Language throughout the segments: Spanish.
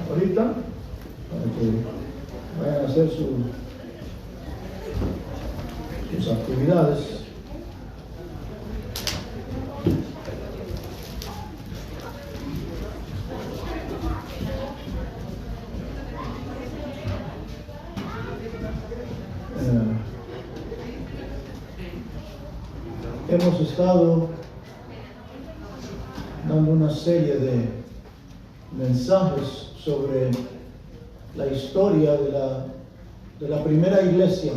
ahorita para que vayan a hacer sus actividades. Hemos estado dando una serie de mensajes sobre la historia de la primera iglesia,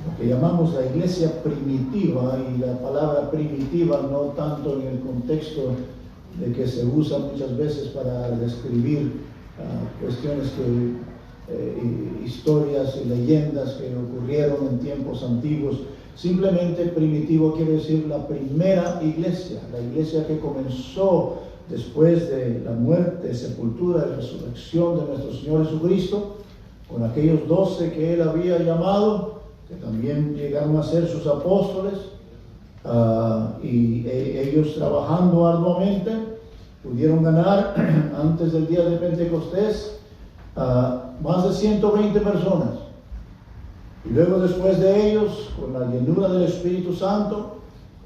lo que llamamos la iglesia primitiva, y la palabra primitiva no tanto en el contexto de que se usa muchas veces para describir cuestiones historias y leyendas que ocurrieron en tiempos antiguos. Simplemente primitivo quiere decir la primera iglesia, la iglesia que comenzó después de la muerte, sepultura y resurrección de nuestro Señor Jesucristo, con aquellos 12 que Él había llamado, que también llegaron a ser sus apóstoles, y ellos trabajando arduamente pudieron ganar antes del día de Pentecostés más de 120 personas. Y luego, después de ellos, con la llenura del Espíritu Santo,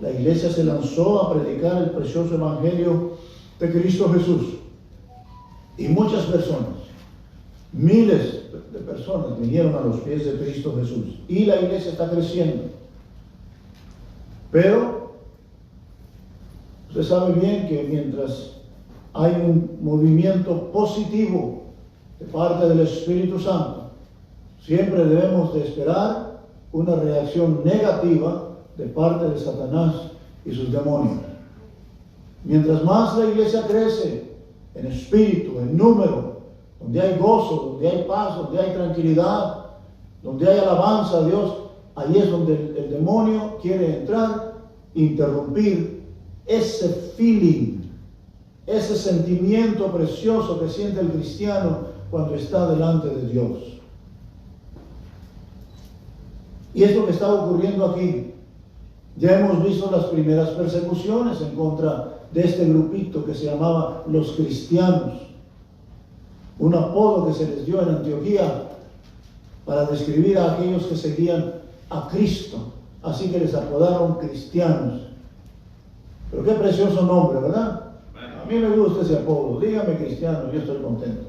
la iglesia se lanzó a predicar el precioso evangelio de Cristo Jesús. Y muchas personas, miles de personas vinieron a los pies de Cristo Jesús. Y la iglesia está creciendo. Pero usted sabe bien que mientras hay un movimiento positivo de parte del Espíritu Santo, siempre debemos de esperar una reacción negativa de parte de Satanás y sus demonios. Mientras más la iglesia crece en espíritu, en número, donde hay gozo, donde hay paz, donde hay tranquilidad, donde hay alabanza a Dios, ahí es donde el demonio quiere entrar, interrumpir ese feeling, ese sentimiento precioso que siente el cristiano cuando está delante de Dios. Y es lo que está ocurriendo aquí. Ya hemos visto las primeras persecuciones en contra de este grupito que se llamaba los cristianos, un apodo que se les dio en Antioquía para describir a aquellos que seguían a Cristo, así que les apodaron cristianos. Pero qué precioso nombre, ¿verdad? A mí me gusta ese apodo. Dígame cristiano, yo estoy contento.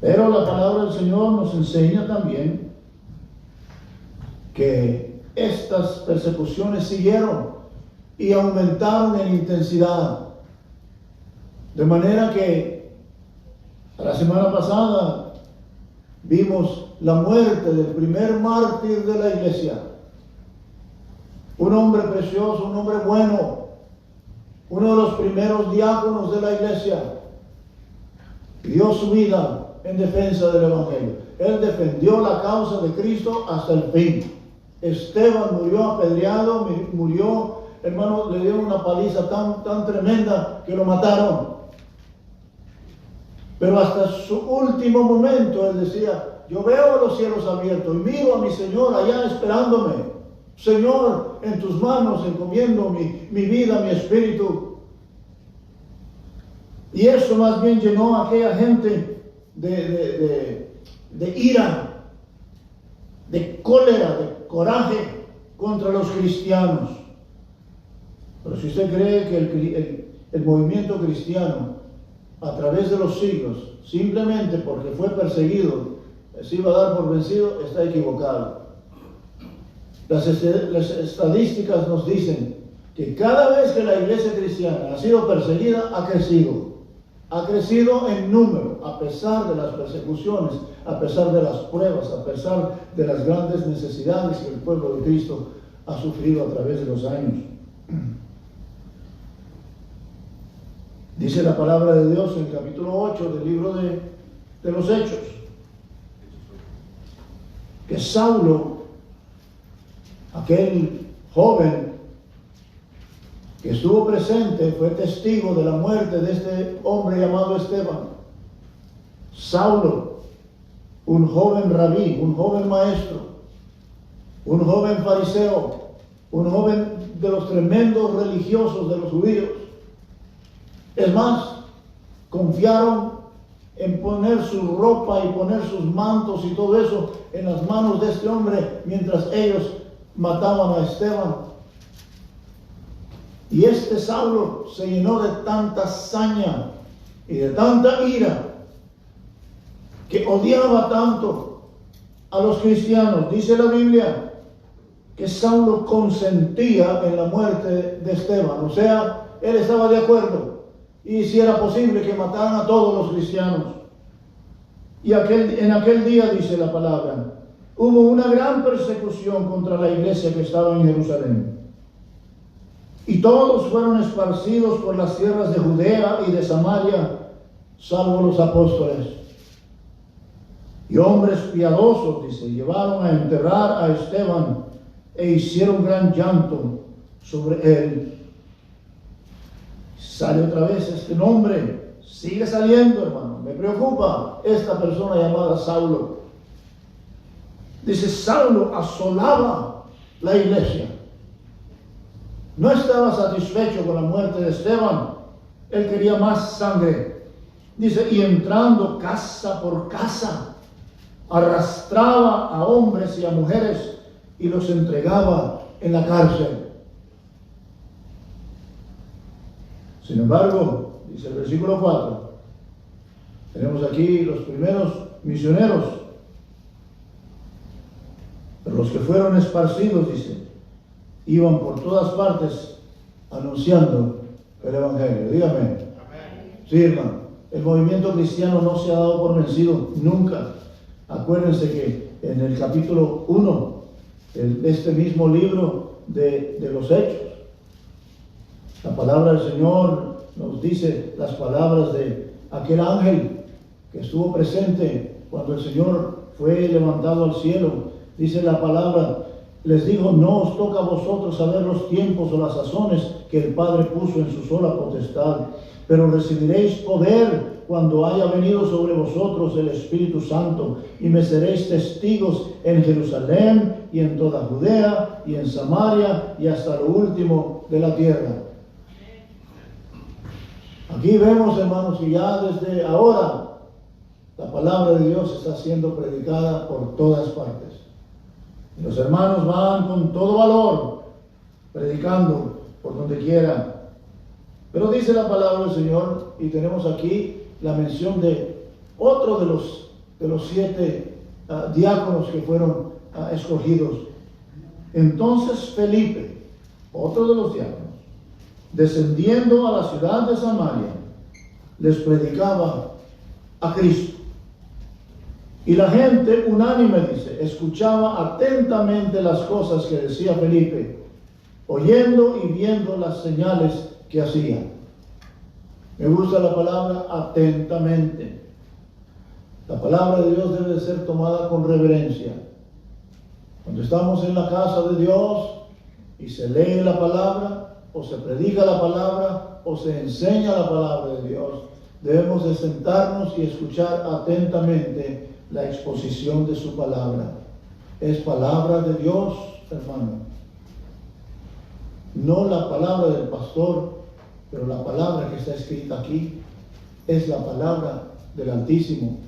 Pero la palabra del Señor nos enseña también que estas persecuciones siguieron y aumentaron en intensidad. De manera que la semana pasada vimos la muerte del primer mártir de la iglesia. Un hombre precioso, un hombre bueno, uno de los primeros diáconos de la iglesia. Dio su vida en defensa del Evangelio. Él defendió la causa de Cristo hasta el fin. Esteban murió apedreado, murió, hermano, le dieron una paliza tan tremenda que lo mataron. Pero hasta su último momento él decía: yo veo los cielos abiertos y miro a mi Señor allá esperándome. Señor, en tus manos encomiendo mi vida, mi espíritu. Y eso más bien llenó a aquella gente de ira, de cólera, de coraje contra los cristianos. Pero si usted cree que el movimiento cristiano a través de los siglos, simplemente porque fue perseguido, se iba a dar por vencido, está equivocado. Las estadísticas nos dicen que cada vez que la iglesia cristiana ha sido perseguida, ha crecido en número, a pesar de las persecuciones, a pesar de las pruebas, a pesar de las grandes necesidades que el pueblo de Cristo ha sufrido a través de los años. Dice la palabra de Dios en el capítulo 8 del libro de los Hechos, que Saulo, aquel joven que estuvo presente, fue testigo de la muerte de este hombre llamado Esteban. Saulo, un joven rabí, un joven maestro, un joven fariseo, un joven de los tremendos religiosos de los judíos. Es más, confiaron en poner su ropa y poner sus mantos y todo eso en las manos de este hombre mientras ellos mataban a Esteban. Y este Saulo se llenó de tanta saña y de tanta ira que odiaba tanto a los cristianos. Dice la Biblia que Saulo consentía en la muerte de Esteban, o sea, él estaba de acuerdo, y si era posible que mataran a todos los cristianos. Y en aquel día, dice la palabra, hubo una gran persecución contra la iglesia que estaba en Jerusalén. Y todos fueron esparcidos por las tierras de Judea y de Samaria, salvo los apóstoles. Y hombres piadosos, dice, llevaron a enterrar a Esteban e hicieron gran llanto sobre él. Sale otra vez este nombre, sigue saliendo, hermano. Me preocupa esta persona llamada Saulo. Dice, Saulo asolaba la iglesia. No estaba satisfecho con la muerte de Esteban. Él quería más sangre. Dice, y entrando casa por casa, arrastraba a hombres y a mujeres y los entregaba en la cárcel. Sin embargo, dice el versículo 4, tenemos aquí los primeros misioneros, pero los que fueron esparcidos, dice, iban por todas partes anunciando el Evangelio. Dígame. Amén. Sí, hermano, el movimiento cristiano no se ha dado por vencido nunca. Acuérdense que en el capítulo 1 de este mismo libro de los Hechos, la palabra del Señor nos dice las palabras de aquel ángel que estuvo presente cuando el Señor fue levantado al cielo. Dice la palabra, les dijo, no os toca a vosotros saber los tiempos o las sazones que el Padre puso en su sola potestad, pero recibiréis poder cuando haya venido sobre vosotros el Espíritu Santo, y me seréis testigos en Jerusalén y en toda Judea y en Samaria y hasta lo último de la tierra. Aquí vemos, hermanos, que ya desde ahora la palabra de Dios está siendo predicada por todas partes. Y los hermanos van con todo valor predicando por donde quiera. Pero dice la palabra del Señor, y tenemos aquí la mención de otro de los 7 diáconos que fueron escogidos. Entonces Felipe, otro de los diáconos, descendiendo a la ciudad de Samaria, les predicaba a Cristo. Y la gente unánime, dice, escuchaba atentamente las cosas que decía Felipe, oyendo y viendo las señales que hacía. Me gusta la palabra atentamente. La palabra de Dios debe ser tomada con reverencia. Cuando estamos en la casa de Dios y se lee la palabra, o se predica la palabra, o se enseña la palabra de Dios, debemos de sentarnos y escuchar atentamente la exposición de su palabra. Es palabra de Dios, hermano. No la palabra del pastor, pero la palabra que está escrita aquí es la palabra del Altísimo.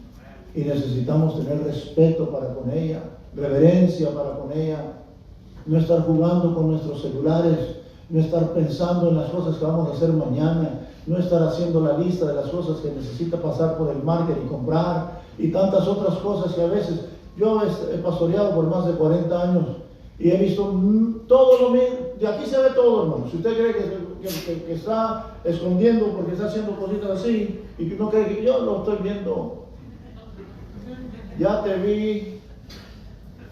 Y necesitamos tener respeto para con ella, reverencia para con ella. No estar jugando con nuestros celulares, no estar pensando en las cosas que vamos a hacer mañana, no estar haciendo la lista de las cosas que necesita pasar por el market y comprar, y tantas otras cosas que a veces, yo he pastoreado por más de 40 años y he visto todo lo mismo. De aquí se ve todo, hermano. Si usted cree que está escondiendo porque está haciendo cositas así y que no cree que yo lo estoy viendo, ya te vi.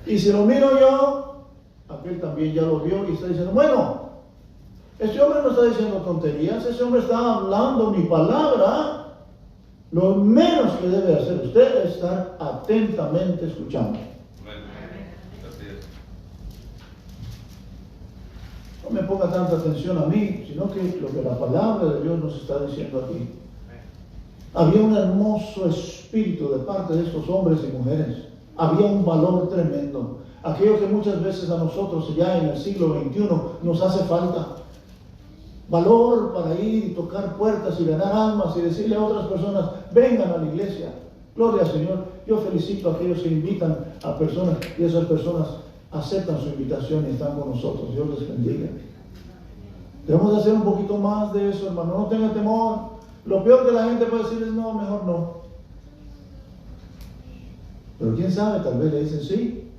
Y si lo miro yo, aquel también ya lo vio y está diciendo, bueno, este hombre no está diciendo tonterías, ese hombre está hablando mi palabra. Lo menos que debe hacer usted es estar atentamente escuchando. No me ponga tanta atención a mí, sino que lo que la palabra de Dios nos está diciendo aquí. Había un hermoso espíritu de parte de estos hombres y mujeres. Había un valor tremendo. Aquello que muchas veces a nosotros ya en el siglo XXI nos hace falta. valor para ir y tocar puertas y ganar almas y decirle a otras personas, vengan a la iglesia. Gloria al Señor. Yo felicito a aquellos que invitan a personas y esas personas aceptan su invitación y están con nosotros. Dios les bendiga. Debemos hacer un poquito más de eso, hermano. No tenga temor. Lo peor que la gente puede decir es no, mejor no. Pero quién sabe, tal vez le dicen sí.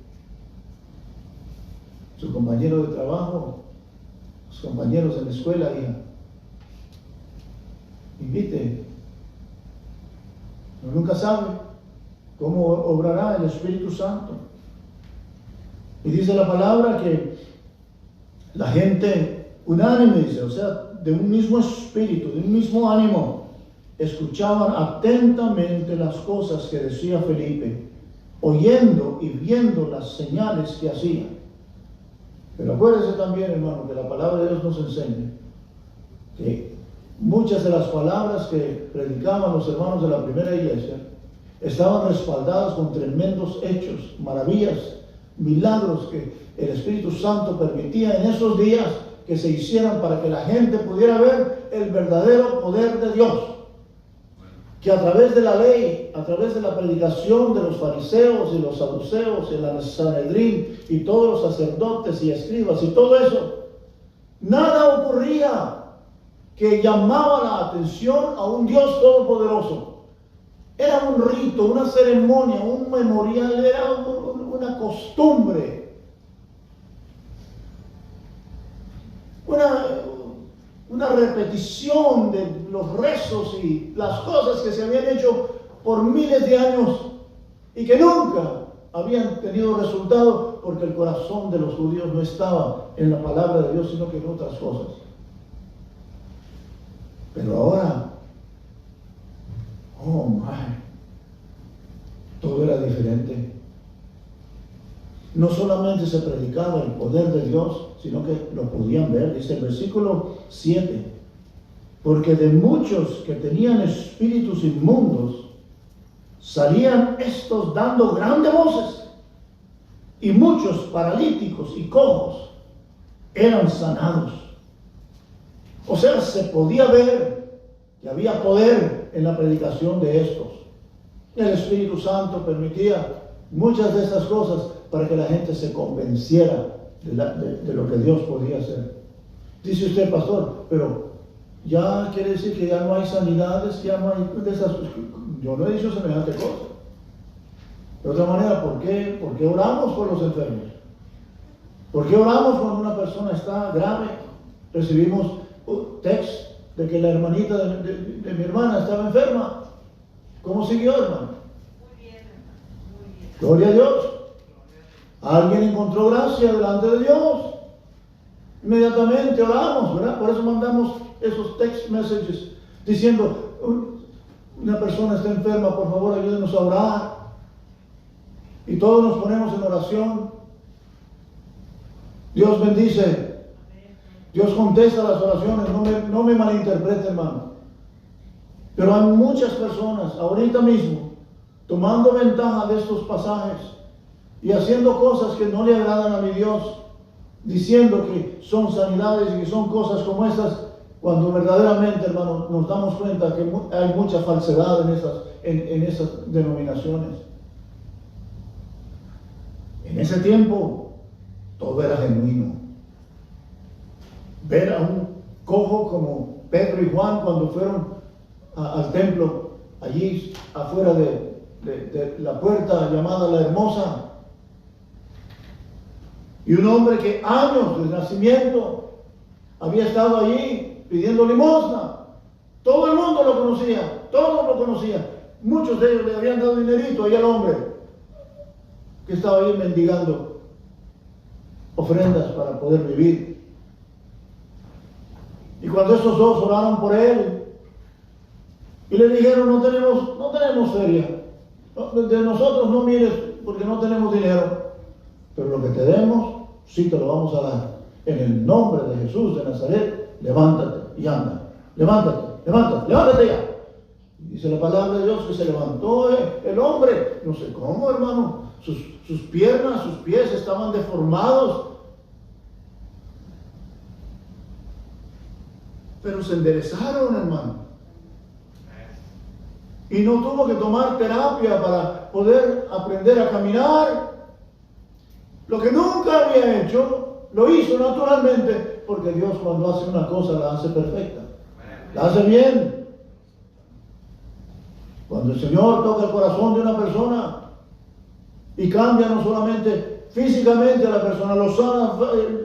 Su compañero de trabajo, sus compañeros en la escuela, hija, invite. Uno nunca sabe cómo obrará el Espíritu Santo. Y dice la palabra que la gente unánime, dice, o sea, de un mismo espíritu, de un mismo ánimo, escuchaban atentamente las cosas que decía Felipe, oyendo y viendo las señales que hacía. Pero acuérdese también, hermano, que la palabra de Dios nos enseña que muchas de las palabras que predicaban los hermanos de la primera iglesia estaban respaldadas con tremendos hechos, maravillas, milagros que el Espíritu Santo permitía en esos días que se hicieran para que la gente pudiera ver el verdadero poder de Dios. Que a través de la ley, a través de la predicación de los fariseos y los saduceos y la Sanedrín y todos los sacerdotes y escribas y todo eso, nada ocurría que llamaba la atención a un Dios todopoderoso. Era un rito, una ceremonia, un memorial, era una costumbre, una repetición de los rezos y las cosas que se habían hecho por miles de años y que nunca habían tenido resultado porque el corazón de los judíos no estaba en la palabra de Dios, sino que en otras cosas. Pero ahora, oh my, todo era diferente. No solamente se predicaba el poder de Dios, sino que lo podían ver. Dice el versículo 7, porque de muchos que tenían espíritus inmundos, salían estos dando grandes voces, y muchos paralíticos y cojos eran sanados. O sea, se podía ver que había poder en la predicación de estos. El Espíritu Santo permitía muchas de estas cosas para que la gente se convenciera de lo que Dios podía hacer. Dice usted, pastor, pero ya quiere decir que ya no hay sanidades, ya no hay de esas cosas. Yo no he dicho semejante cosa. De otra manera, ¿por qué oramos por los enfermos? ¿Por qué oramos cuando una persona está grave? Recibimos un texto de que la hermanita de mi hermana estaba enferma. ¿Cómo siguió, hermano? Muy bien, hermano. Muy bien. Gloria a Dios. Alguien encontró gracia delante de Dios. Inmediatamente oramos, ¿verdad? Por eso mandamos esos text messages diciendo, una persona está enferma, por favor ayúdenos a orar. Y todos nos ponemos en oración. Dios bendice. Dios contesta las oraciones. No me malinterprete, hermano. Pero hay muchas personas ahorita mismo tomando ventaja de estos pasajes y haciendo cosas que no le agradan a mi Dios, diciendo que son sanidades y que son cosas como estas, cuando verdaderamente, hermano, nos damos cuenta que hay mucha falsedad en esas denominaciones. En ese tiempo todo era genuino. Ver a un cojo como Pedro y Juan cuando fueron al templo, allí afuera de la puerta llamada La Hermosa, y un hombre que años de nacimiento había estado allí pidiendo limosna. Todo el mundo lo conocía, todos lo conocían. Muchos de ellos le habían dado dinerito ahí al hombre que estaba ahí mendigando ofrendas para poder vivir. Y cuando estos dos oraron por él y le dijeron, no tenemos feria, de nosotros no mires porque no tenemos dinero, pero lo que te demos sí te lo vamos a dar. En el nombre de Jesús de Nazaret, levántate y anda. Levántate ya. Y dice la palabra de Dios que se levantó el hombre. No sé cómo, hermano. Sus piernas, sus pies estaban deformados. pero se enderezaron, hermano. Y no tuvo que tomar terapia para poder aprender a caminar. Lo que nunca había hecho, lo hizo naturalmente, porque Dios cuando hace una cosa la hace perfecta, la hace bien. Cuando el Señor toca el corazón de una persona y cambia no solamente físicamente a la persona, lo sana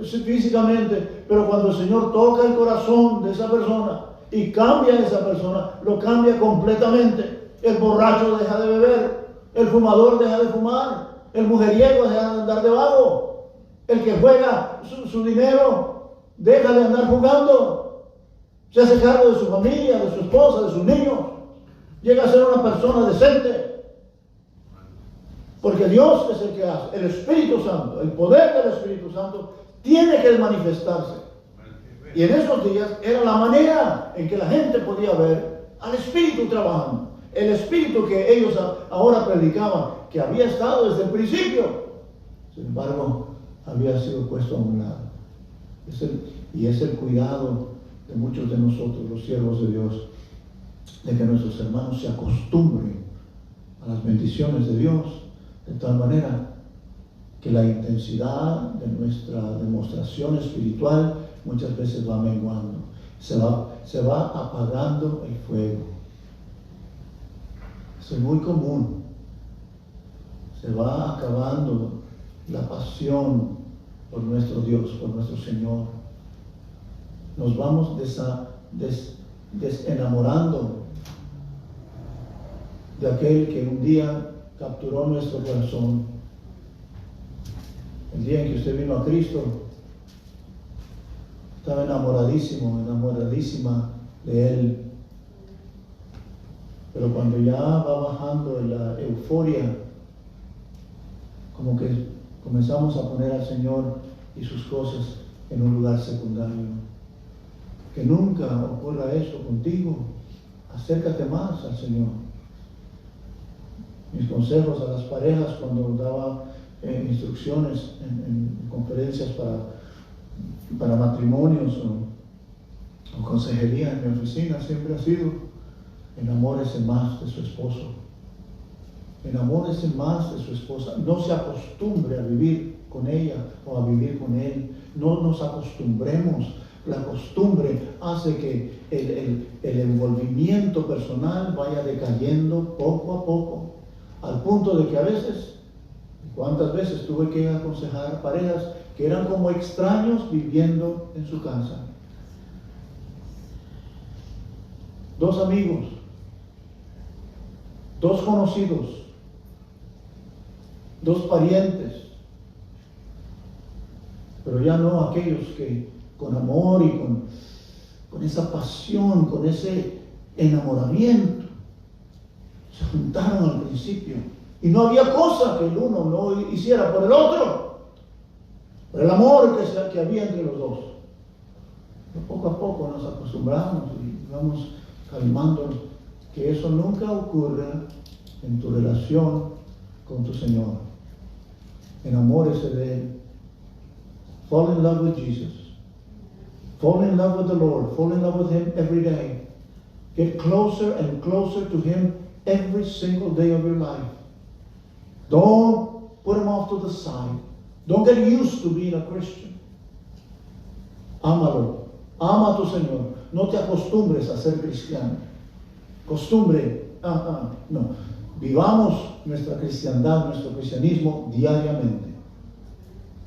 físicamente, pero cuando el Señor toca el corazón de esa persona y cambia a esa persona, lo cambia completamente. El borracho deja de beber, el fumador deja de fumar, el mujeriego deja de andar de vago, el que juega su dinero deja de andar jugando, se hace cargo de su familia, de su esposa, de sus niños, llega a ser una persona decente, porque Dios es el que hace. El Espíritu Santo, el poder del Espíritu Santo tiene que manifestarse, y en esos días era la manera en que la gente podía ver al Espíritu trabajando. El Espíritu que ellos ahora predicaban, que había estado desde el principio, sin embargo, había sido puesto a un lado. Y es el cuidado de muchos de nosotros, los siervos de Dios, de que nuestros hermanos se acostumbren a las bendiciones de Dios, de tal manera que la intensidad de nuestra demostración espiritual muchas veces va menguando, se va apagando el fuego. Es muy común. Se va acabando la pasión por nuestro Dios, por nuestro Señor. Nos vamos desenamorando de aquel que un día capturó nuestro corazón. El día en que usted vino a Cristo, estaba enamoradísimo, enamoradísima de Él. Pero cuando ya va bajando la euforia, como que comenzamos a poner al Señor y sus cosas en un lugar secundario. Que nunca ocurra eso contigo. Acércate más al Señor. Mis consejos a las parejas cuando daba instrucciones en conferencias para matrimonios o consejería en mi oficina siempre ha sido: enamórese más de su esposo, enamórese más de su esposa, no se acostumbre a vivir con ella o a vivir con él, no nos acostumbremos. La costumbre hace que el envolvimiento personal vaya decayendo poco a poco, al punto de que a veces, ¿cuántas veces tuve que aconsejar parejas que eran como extraños viviendo en su casa? Dos amigos, dos conocidos, dos parientes, pero ya no aquellos que con amor y con esa pasión, con ese enamoramiento se juntaron al principio y no había cosa que el uno no hiciera por el otro, por el amor que había entre los dos. Pero poco a poco nos acostumbramos y vamos calmándonos, que eso nunca ocurra en tu relación con tu Señor. Enamórese de Él. Fall in love with Jesus. Fall in love with the Lord. Fall in love with Him every day. Get closer and closer to Him every single day of your life. Don't put Him off to the side. Don't get used to being a Christian. Ámalo. Ama a tu Señor. No te acostumbres a ser cristiano. No. Vivamos nuestra cristiandad, nuestro cristianismo diariamente.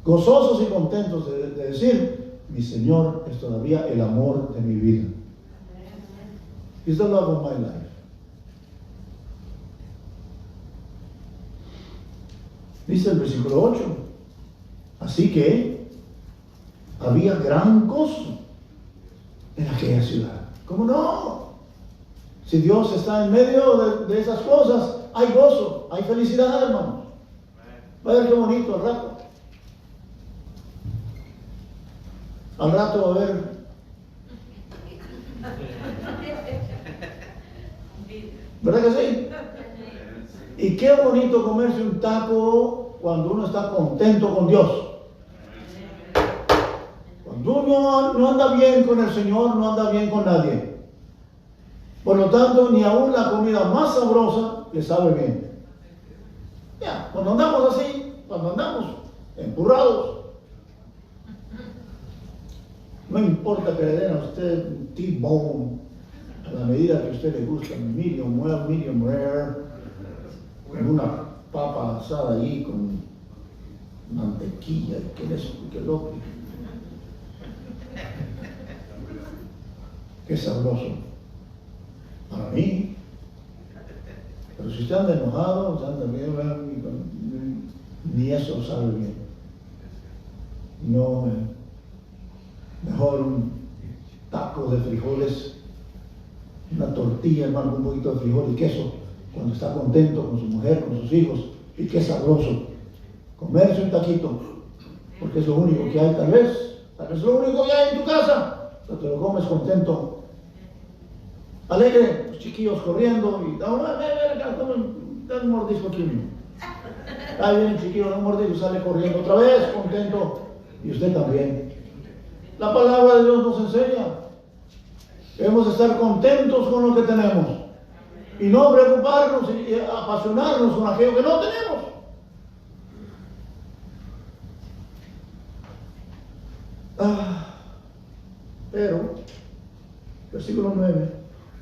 Gozosos y contentos de decir: mi Señor es todavía el amor de mi vida. He's the love of my life. Dice el versículo 8. Así que había gran gozo en aquella ciudad. ¿Cómo no? Si Dios está en medio de esas cosas, hay gozo, hay felicidad, hermanos. Va a ver qué bonito al rato. Al rato va a ver. ¿Verdad que sí? Y qué bonito comerse un taco cuando uno está contento con Dios. Cuando no anda bien con el Señor, no anda bien con nadie. Por lo tanto, ni aún la comida más sabrosa le sabe bien. Ya, cuando andamos así, cuando andamos empurrados, no importa que le den a usted un T-bone a la medida que a usted le gusta, medium well, medium rare, con una papa asada allí con mantequilla y que eso y que lo otro. Qué sabroso para mí. Pero si usted anda enojado, usted anda bien, ni eso sabe bien. No, mejor un taco de frijoles, una tortilla, hermano, con un poquito de frijol y queso, cuando está contento con su mujer, con sus hijos, y qué sabroso comerse un taquito, porque es lo único que hay, tal vez es lo único que hay en tu casa, pero te lo comes contento, alegre, los chiquillos corriendo, y ven acá, dame un mordisco aquí mismo. Ahí viene el chiquillo, da un mordisco, sale corriendo otra vez, contento, y usted también. La palabra de Dios nos enseña. Debemos estar contentos con lo que tenemos y no preocuparnos y apasionarnos con aquello que no tenemos. Pero, versículo 9,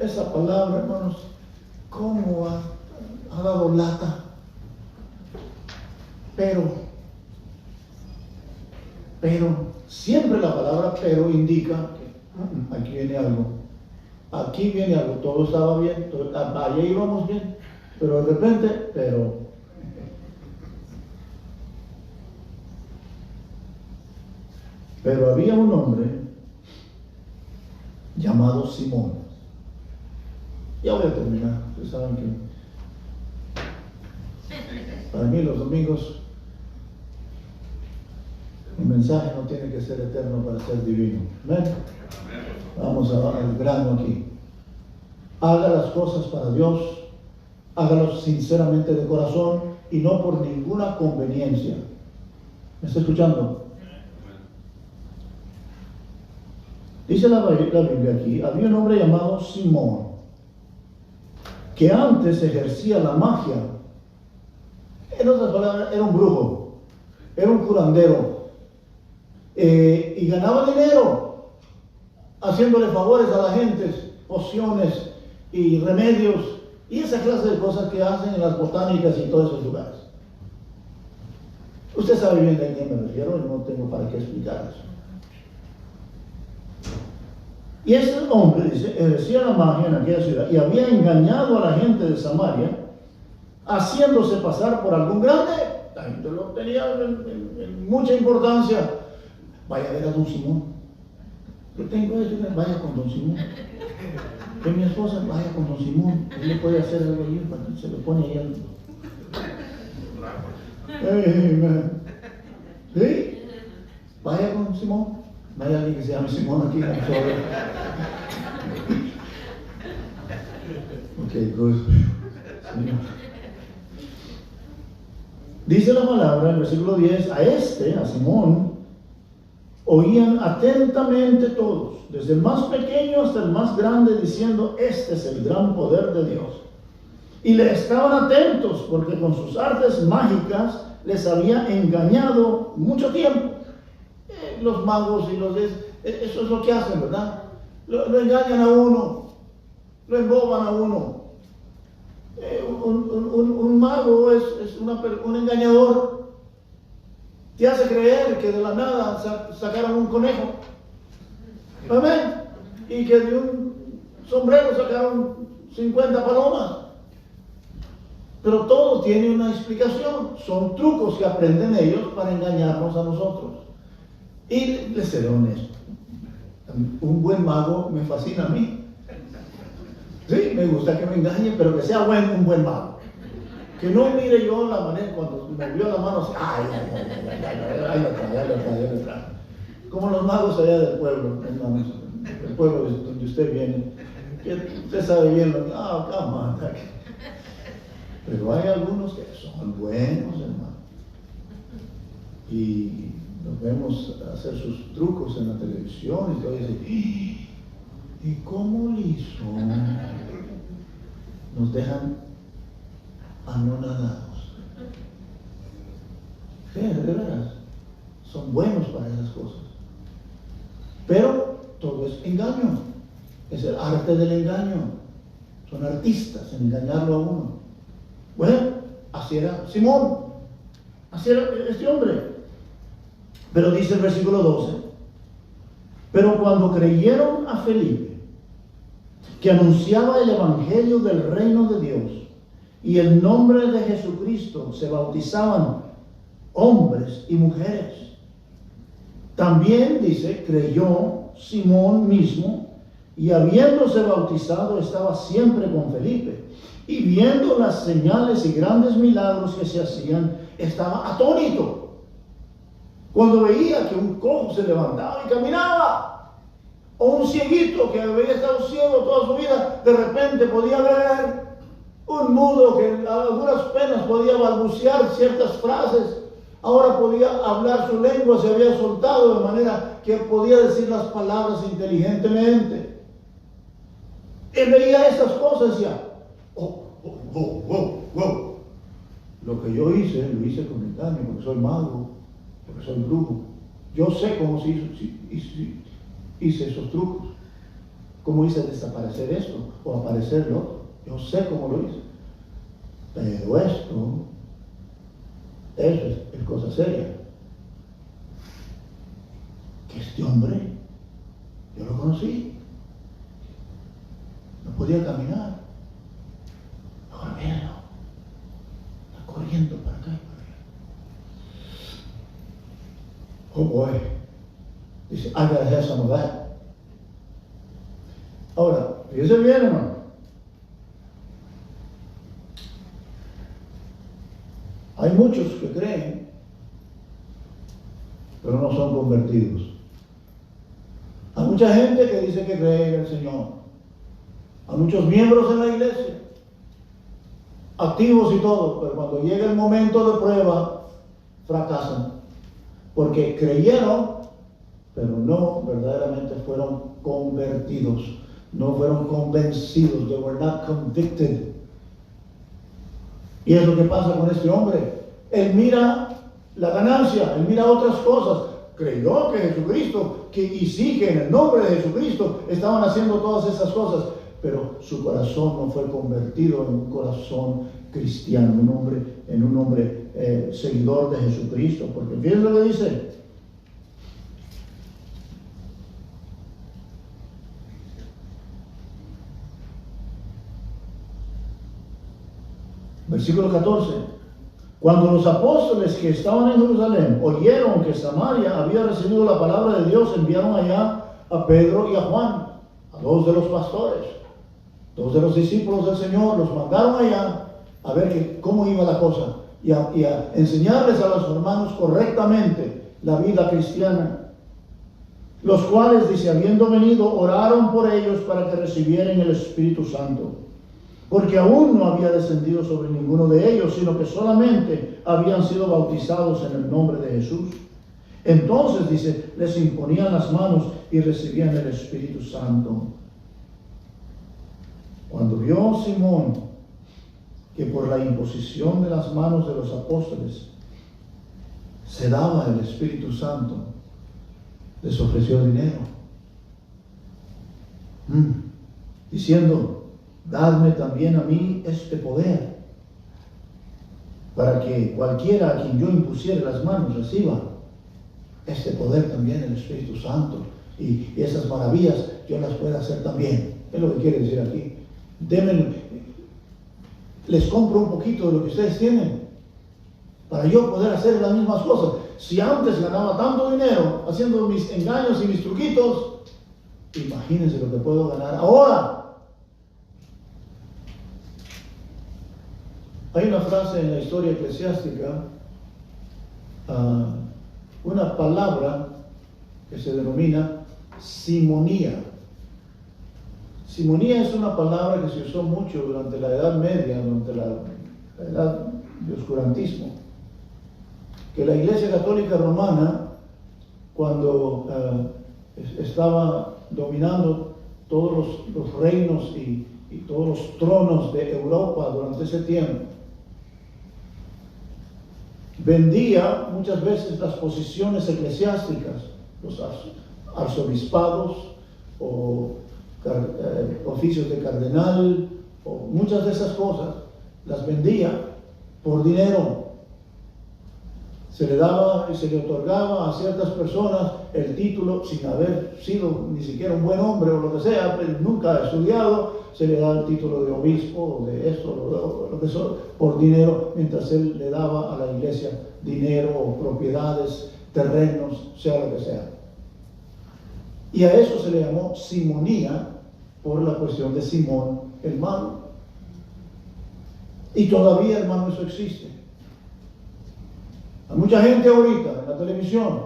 esa palabra, hermanos, ¿cómo ha dado lata? Pero, siempre la palabra pero indica que aquí viene algo. Aquí viene algo, todo estaba bien, allá íbamos bien, pero de repente, pero había un hombre llamado Simón. Ya voy a terminar, ustedes saben que para mí los domingos el mensaje no tiene que ser eterno para ser divino. ¿Ven? Vamos al grano aquí. Haga las cosas para Dios, hágalos sinceramente de corazón y no por ninguna conveniencia. ¿Me está escuchando? Dice la Biblia aquí, había un hombre llamado Simón, que antes ejercía la magia. En otras palabras, era un brujo, era un curandero, y ganaba dinero haciéndole favores a la gente, pociones y remedios y esa clase de cosas que hacen en las botánicas y todos esos lugares. Usted sabe bien de quién me refiero y no tengo para qué explicar eso. Y ese hombre, dice, ejercía la magia en aquella ciudad y había engañado a la gente de Samaria, haciéndose pasar por algún grande. La gente lo tenía en mucha importancia. Vaya a ver a don Simón. Yo tengo esto, vaya con don Simón. Que mi esposa vaya con don Simón. Él le puede hacer algo ahí, se le pone ahí algo. ¿Sí? Vaya con Simón. No hay alguien que se llame Simón aquí. Ok, good. Dice la palabra en el versículo 10, a Simón, oían atentamente todos, desde el más pequeño hasta el más grande, diciendo, este es el gran poder de Dios. Y le estaban atentos, porque con sus artes mágicas les había engañado mucho tiempo. Los magos y eso es lo que hacen, ¿verdad? Lo engañan a uno, lo emboban a uno. Un mago es un engañador. Te hace creer que de la nada sacaron un conejo. Amén. Y que de un sombrero sacaron 50 palomas. Pero todo tiene una explicación. Son trucos que aprenden ellos para engañarnos a nosotros. Y les seré honesto. Un buen mago me fascina a mí. Sí, me gusta que me engañe, pero que sea un buen mago. Que no mire yo la manera cuando me vio la mano así, ahí lo trae. Como los magos allá del pueblo, hermanos, el pueblo donde usted viene, que usted sabe bien lo que, come on. Pero hay algunos que son buenos, hermano. Y Los vemos hacer sus trucos en la televisión y todo eso. ¿Y cómo lo hizo? Nos dejan anonadados. Sí, de veras. Son buenos para esas cosas. Pero todo es engaño. Es el arte del engaño. Son artistas en engañarlo a uno. Bueno, así era Simón. Así era este hombre. Pero dice el versículo 12. Pero cuando creyeron a Felipe, que anunciaba el evangelio del reino de Dios, y el nombre de Jesucristo, se bautizaban hombres y mujeres. También dice, creyó Simón mismo, y habiéndose bautizado estaba siempre con Felipe, y viendo las señales y grandes milagros que se hacían, estaba atónito cuando veía que un cojo se levantaba y caminaba, o un cieguito que había estado ciego toda su vida, de repente podía ver, un mudo que a duras penas podía balbucear ciertas frases, ahora podía hablar su lengua, se había soltado de manera que podía decir las palabras inteligentemente. Él veía esas cosas y decía, lo que yo hice, lo hice con engaño, porque soy mago, porque soy brujo. Yo sé cómo se hice esos trucos, cómo hice desaparecer esto o aparecer lo otro. Yo sé cómo lo hice. Pero eso es cosa seria. Que este hombre, yo lo conocí, no podía caminar. Ahora míralo, está corriendo para acá y para allá. Oh boy, dice, I gotta have some of that. Ahora, fíjese bien, hermano. Hay muchos que creen, pero no son convertidos. Hay mucha gente que dice que cree en el Señor. Hay muchos miembros en la iglesia, activos y todo, pero cuando llega el momento de prueba, fracasan. Porque creyeron, pero no verdaderamente fueron convertidos. No fueron convencidos. They were not convicted. Y es lo que pasa con este hombre. Él mira la ganancia, él mira otras cosas. Creyó que Jesucristo, y sí que en el nombre de Jesucristo estaban haciendo todas esas cosas, pero su corazón no fue convertido en un corazón cristiano, en un hombre seguidor de Jesucristo. Porque fíjense lo que dice. Versículo 14. Cuando los apóstoles que estaban en Jerusalén oyeron que Samaria había recibido la palabra de Dios, enviaron allá a Pedro y a Juan, a dos de los pastores, dos de los discípulos del Señor. Los mandaron allá a ver cómo iba la cosa y a enseñarles a los hermanos correctamente la vida cristiana. Los cuales, dice, habiendo venido, oraron por ellos para que recibieran el Espíritu Santo. Porque aún no había descendido sobre ninguno de ellos, sino que solamente habían sido bautizados en el nombre de Jesús. Entonces, dice, les imponían las manos y recibían el Espíritu Santo. Cuando vio Simón que por la imposición de las manos de los apóstoles se daba el Espíritu Santo, les ofreció dinero, diciendo, dadme también a mí este poder, para que cualquiera a quien yo impusiere las manos reciba este poder también, el Espíritu Santo, y esas maravillas yo las pueda hacer también. Es lo que quiere decir aquí. Les compro un poquito de lo que ustedes tienen, para yo poder hacer las mismas cosas. Si antes ganaba tanto dinero haciendo mis engaños y mis truquitos, imagínense lo que puedo ganar ahora. Hay una frase en la historia eclesiástica, una palabra que se denomina simonía. Simonía es una palabra que se usó mucho durante la Edad Media, durante la Edad de Oscurantismo, que la Iglesia Católica Romana cuando estaba dominando todos los reinos y todos los tronos de Europa durante ese tiempo. Vendía muchas veces las posiciones eclesiásticas, los arzobispados o oficios de cardenal, o muchas de esas cosas, las vendía por dinero. Se le daba y se le otorgaba a ciertas personas el título sin haber sido ni siquiera un buen hombre o lo que sea, pero nunca ha estudiado, se le da el título de obispo o de esto o lo que sea, por dinero, mientras él le daba a la iglesia dinero o propiedades, terrenos, sea lo que sea. Y a eso se le llamó simonía por la cuestión de Simón el Malo. Y todavía, hermano, eso existe. Hay mucha gente ahorita en la televisión.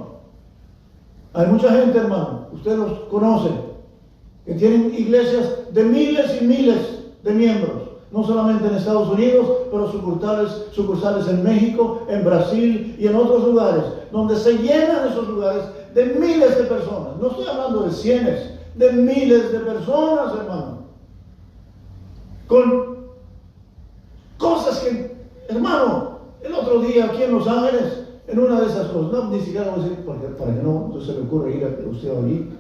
Hay mucha gente, hermano, usted los conoce, que tienen iglesias de miles y miles de miembros. No solamente en Estados Unidos, pero sucursales en México, en Brasil y en otros lugares, donde se llenan esos lugares de miles de personas. No estoy hablando de cienes, de miles de personas, hermano. Con cosas que, hermano, el otro día aquí en Los Ángeles, en una de esas cosas, no, ni siquiera voy a decir para que no se le ocurra ir a usted allí.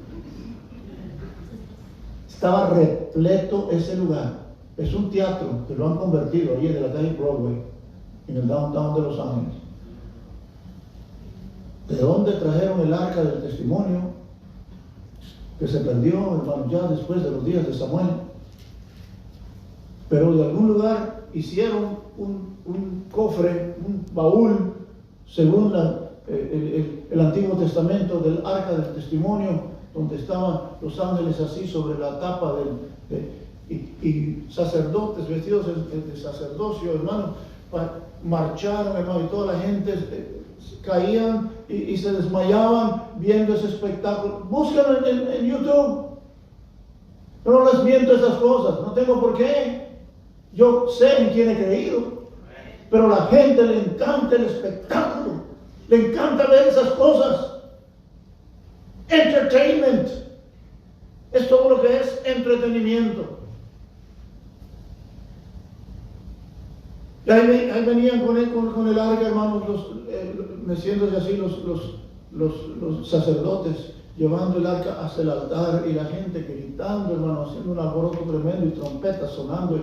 Estaba repleto ese lugar. Es un teatro que lo han convertido allí de la calle Broadway, en el downtown de Los Ángeles. ¿De dónde trajeron el arca del testimonio? Que se perdió, hermano, ya después de los días de Samuel. Pero de algún lugar hicieron un cofre, un baúl, según el Antiguo Testamento, del arca del testimonio, donde estaban los ángeles así sobre la tapa y sacerdotes vestidos de sacerdocio, hermano, marcharon, hermano, y toda la gente caían y se desmayaban viendo ese espectáculo. Búsquenlo en YouTube. Yo no les miento esas cosas, no tengo por qué. Yo sé en quién he creído, pero a la gente le encanta el espectáculo, le encanta ver esas cosas. Entertainment es todo lo que es entretenimiento. Y ahí venían con el arca, hermanos, meciéndose así los sacerdotes, llevando el arca hacia el altar, y la gente gritando, hermano, haciendo un alboroto tremendo y trompetas sonando.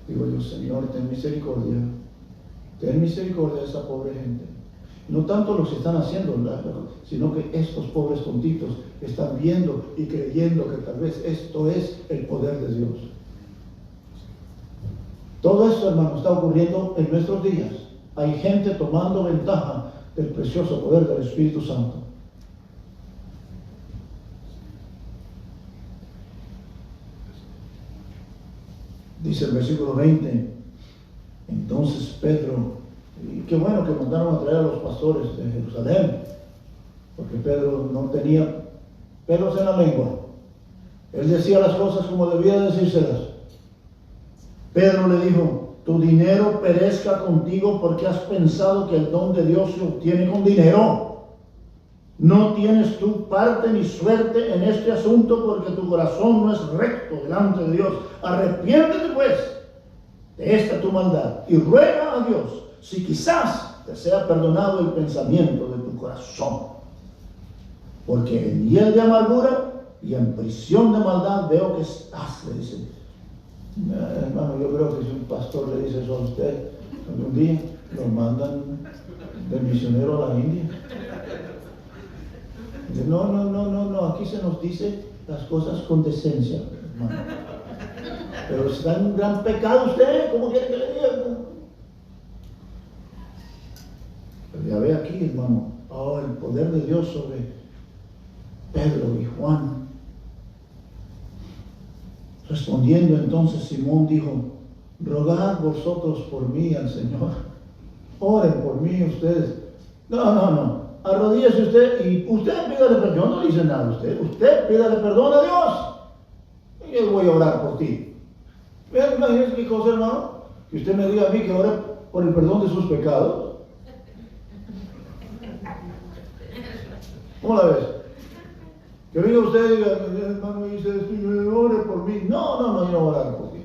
Digo yo, Señor, ten misericordia de esa pobre gente. No tanto los que están haciendo, sino que estos pobres tontitos están viendo y creyendo que tal vez esto es el poder de Dios. Todo esto, hermano, está ocurriendo en nuestros días. Hay gente tomando ventaja del precioso poder del Espíritu Santo. Dice el versículo 20, entonces Pedro, y qué bueno que mandaron a traer a los pastores de Jerusalén, porque Pedro no tenía pelos en la lengua. Él decía las cosas como debía decírselas. Pedro le dijo, tu dinero perezca contigo porque has pensado que el don de Dios se obtiene con dinero. No tienes tú parte ni suerte en este asunto porque tu corazón no es recto delante de Dios. Arrepiéntete pues de esta tu maldad y ruega a Dios si quizás te sea perdonado el pensamiento de tu corazón. Porque en hiel de amargura y en prisión de maldad veo que estás, le dice. Hermano, yo creo que si un pastor le dice eso a usted, un día lo mandan del misionero a la India. Dice, no, aquí se nos dice las cosas con decencia, hermano. Pero está en un gran pecado usted, ¿cómo quiere que le diga? Pero ya ve aquí, hermano, el poder de Dios sobre Pedro y Juan. Respondiendo entonces Simón dijo, rogad vosotros por mí al Señor, oren por mí ustedes. No, arrodíllese usted y usted pídale perdón. Yo no le dice nada a usted pídale perdón a Dios y yo voy a orar por ti. Vean, imagínense qué cosa, hermano, que usted me diga a mí que ore por el perdón de sus pecados. ¿Cómo la ves? Que venga usted y diga, hermano, dice, ore por mí. No, yo no voy a orar por ti.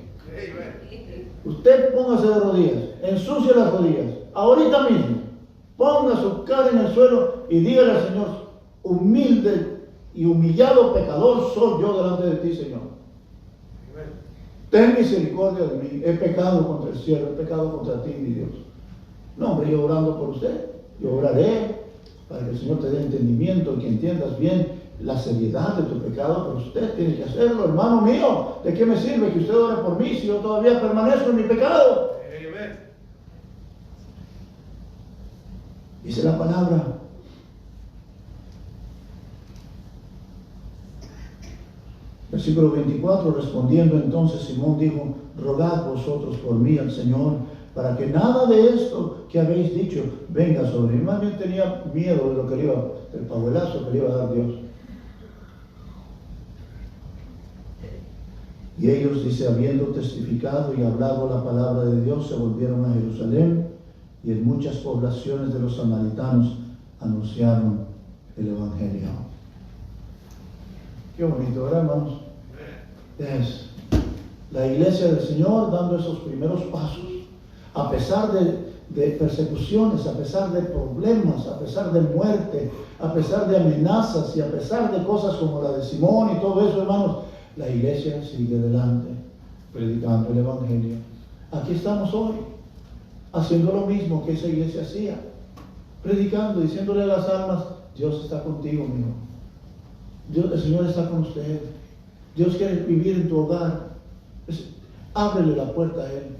Usted póngase de rodillas, ensucie las rodillas, ahorita mismo. Ponga su cara en el suelo y dígale al Señor, humilde y humillado pecador soy yo delante de ti, Señor. Ten misericordia de mí. He pecado contra el cielo, he pecado contra ti, mi Dios. No, hombre, yo orando por usted. Yo oraré para que el Señor te dé entendimiento y que entiendas bien la seriedad de tu pecado, pero usted tiene que hacerlo, hermano mío. ¿De qué me sirve que usted ore por mí si yo todavía permanezco en mi pecado? Dice la palabra. Versículo 24, respondiendo entonces Simón dijo, rogad vosotros por mí al Señor, para que nada de esto que habéis dicho venga sobre mí. Más bien tenía miedo de lo que le iba, del pajuelazo que le iba a dar Dios. Y ellos, dice, habiendo testificado y hablado la palabra de Dios, se volvieron a Jerusalén, y en muchas poblaciones de los samaritanos anunciaron el Evangelio. Qué bonito, ¿verdad, hermanos? Es la iglesia del Señor dando esos primeros pasos, a pesar de persecuciones, a pesar de problemas, a pesar de muerte, a pesar de amenazas y a pesar de cosas como la de Simón y todo eso, hermanos. La iglesia sigue adelante, predicando el Evangelio. Aquí estamos hoy, haciendo lo mismo que esa iglesia hacía, predicando, diciéndole a las almas, Dios está contigo, mi hijo. El Señor está con usted. Dios quiere vivir en tu hogar. Ábrele la puerta a Él.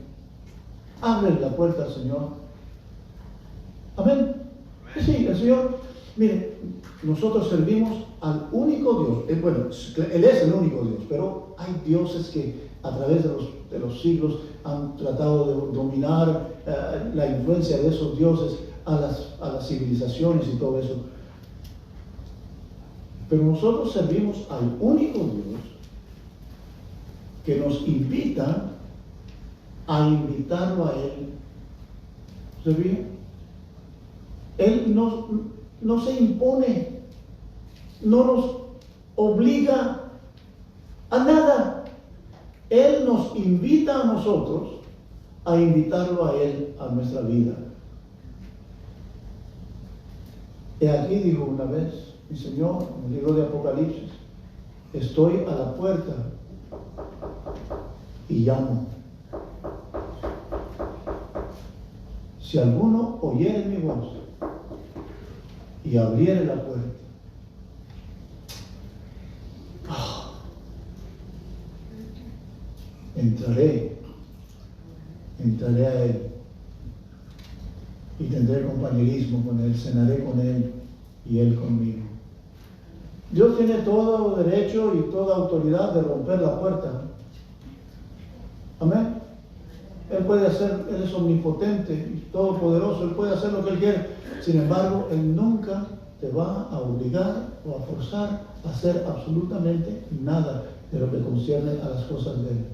Ábrele la puerta al Señor. Amén. Sí, el Señor, mire, nosotros servimos al único Dios. Bueno, Él es el único Dios, pero hay dioses que a través de los siglos han tratado de dominar la influencia de esos dioses a las civilizaciones y todo eso. Pero nosotros servimos al único Dios que nos invita a invitarlo a Él. ¿Se ve? Él no se impone, no nos obliga a nada. Él nos invita a nosotros a invitarlo a Él a nuestra vida. He aquí, dijo una vez mi Señor en el libro de Apocalipsis, estoy a la puerta y llamo. Si alguno oyere mi voz y abriere la puerta, entraré a Él y tendré compañerismo con Él, cenaré con Él y Él conmigo. Dios tiene todo derecho y toda autoridad de romper la puerta. Amén. Él puede hacer, Él es omnipotente y todopoderoso, Él puede hacer lo que Él quiere. Sin embargo, Él nunca te va a obligar o a forzar a hacer absolutamente nada de lo que concierne a las cosas de Él.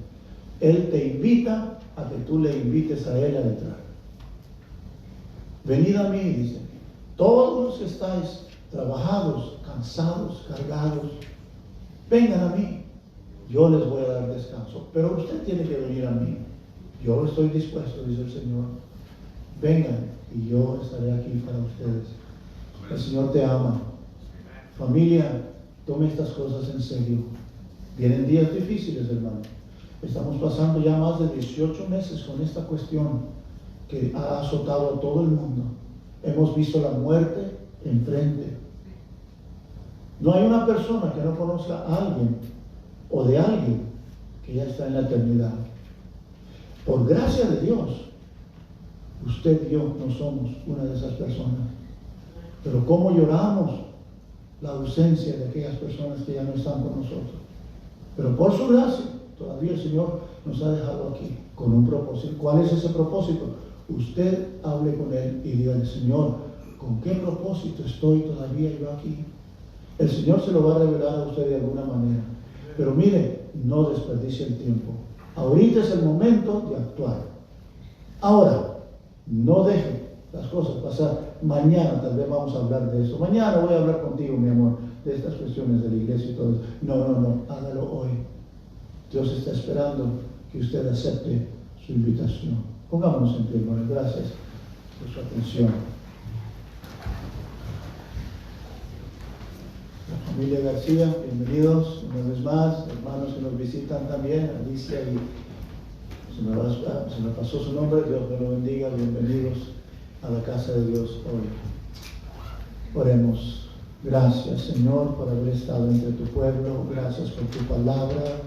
Él te invita a que tú le invites a Él a entrar. Venid a mí, dice, todos los que estáis trabajados, cansados, cargados, vengan a mí, yo les voy a dar descanso. Pero usted tiene que venir a mí. Yo estoy dispuesto, dice el Señor. Vengan y yo estaré aquí para ustedes. El Señor te ama. Familia, tome estas cosas en serio. Vienen días difíciles, hermano. Estamos pasando ya más de 18 meses con esta cuestión que ha azotado a todo el mundo. Hemos visto la muerte enfrente. No hay una persona que no conozca a alguien o de alguien que ya está en la eternidad. Por gracia de Dios, usted y yo no somos una de esas personas. Pero cómo lloramos la ausencia de aquellas personas que ya no están con nosotros. Pero por su gracia, todavía el Señor nos ha dejado aquí con un propósito. ¿Cuál es ese propósito? Usted hable con Él y dígale, Señor, ¿con qué propósito estoy todavía yo aquí? El Señor se lo va a revelar a usted de alguna manera. Pero mire, no desperdicie el tiempo. Ahorita es el momento de actuar. Ahora, no deje las cosas pasan. Mañana tal vez vamos a hablar de eso. Mañana voy a hablar contigo, mi amor, de estas cuestiones de la iglesia y todo eso. No, hágalo hoy. Dios está esperando que usted acepte su invitación. Pongámonos en pie, hermanos. Gracias por su atención. La familia García, bienvenidos una vez más. Hermanos que nos visitan también, Alicia y se me pasó su nombre. Dios me lo bendiga. Bienvenidos a la casa de Dios hoy. Oremos. Gracias, Señor, por haber estado entre tu pueblo. Gracias por tu palabra,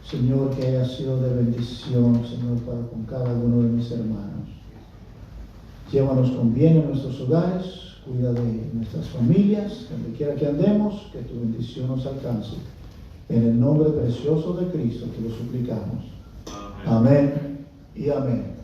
Señor, que haya sido de bendición, Señor, para con cada uno de mis hermanos. Llévanos con bien en nuestros hogares, cuida de nuestras familias, donde quiera que andemos, que tu bendición nos alcance. En el nombre precioso de Cristo te lo suplicamos. Amén y amén.